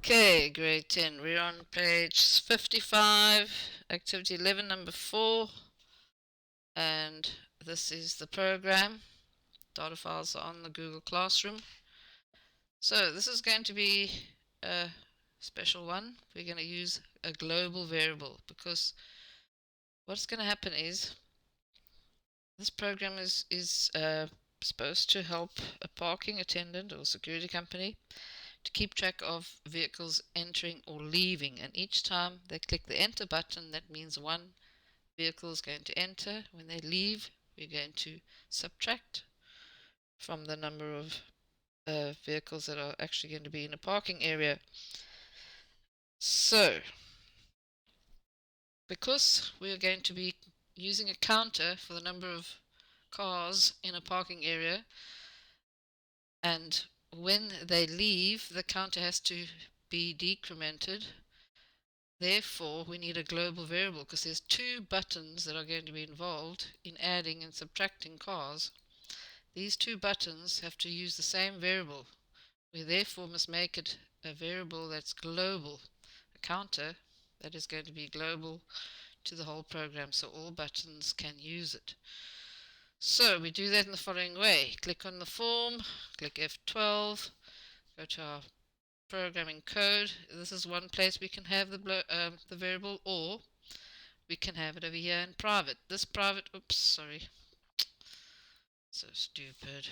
Okay, grade 10. We're on page 55, activity 11, number 4. And this is the program. Data files are on the Google Classroom. So this is going to be a special one. We're going to use a global variable because what's going to happen is this program is supposed to help a parking attendant or security company to keep track of vehicles entering or leaving, and each time they click the enter button, that means one vehicle is going to enter. When they leave, we're going to subtract from the number of vehicles that are actually going to be in a parking area. So because we are going to be using a counter for the number of cars in a parking area, and when they leave, the counter has to be decremented. Therefore, we need a global variable because there's two buttons that are going to be involved in adding and subtracting cars. These two buttons have to use the same variable. We therefore must make it a variable that's global, a counter that is going to be global to the whole program so all buttons can use it. So we do that in the following way. Click on the form, click F12, go to our programming code. This is one place we can have the variable, or we can have it over here in private. This private, oops, sorry, so stupid.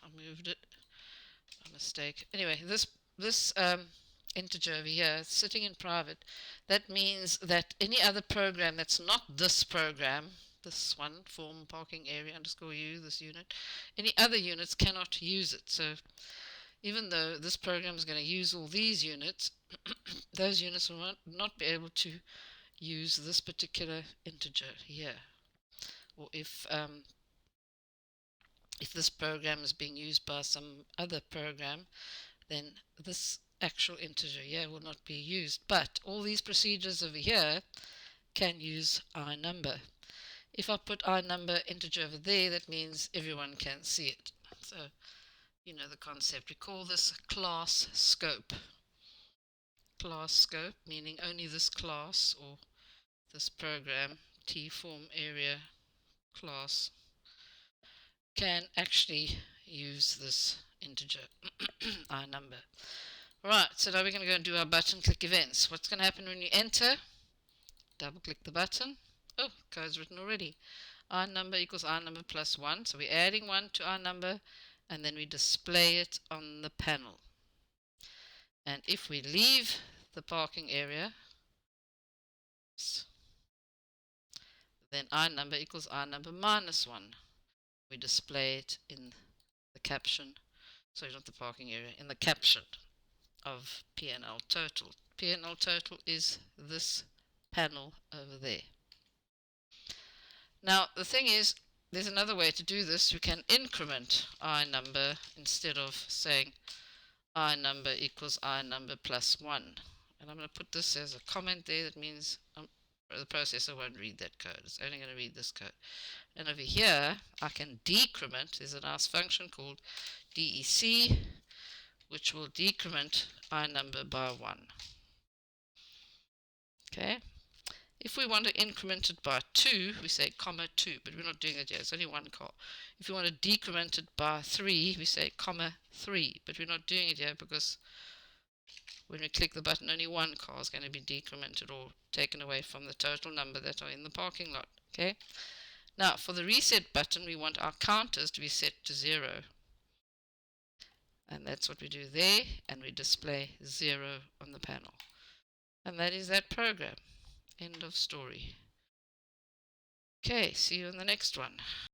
I moved it. A mistake. Anyway, this integer over here is sitting in private. That means that any other program that's not this program, this one, form parking area underscore u, this unit, any other units cannot use it. So even though this program is going to use all these units, those units will not be able to use this particular integer here. Or if this program is being used by some other program, then this actual integer here will not be used. But all these procedures over here can use iNumber. If I put iNumber integer over there, that means everyone can see it. So you know the concept. We call this class scope. Class scope meaning only this class or this program, T-form area class, can actually use this integer iNumber. Right, so now we're going to go and do our button click events. What's going to happen when you enter? Double click the button. Oh, code's written already. iNumber equals iNumber plus 1. So we're adding 1 to iNumber, and then we display it on the panel. And if we leave the parking area, then iNumber equals iNumber minus 1. We display it in the caption, sorry, not the parking area, in the caption of P&L total. P&L total is this panel over there. Now the thing is, there's another way to do this. We can increment iNumber instead of saying iNumber equals iNumber plus 1. And I'm going to put this as a comment there. That means the processor won't read that code. It's only going to read this code. And over here, I can decrement. There's a nice function called DEC, which will decrement iNumber by 1. Okay. If we want to increment it by 2, we say comma 2, but we're not doing it yet. It's only one car. If we want to decrement it by 3, we say comma 3, but we're not doing it yet because when we click the button, only one car is going to be decremented or taken away from the total number that are in the parking lot. Okay. Now, for the reset button, we want our counters to be set to 0. And that's what we do there, and we display 0 on the panel. And that is that program. End of story. Okay, see you in the next one.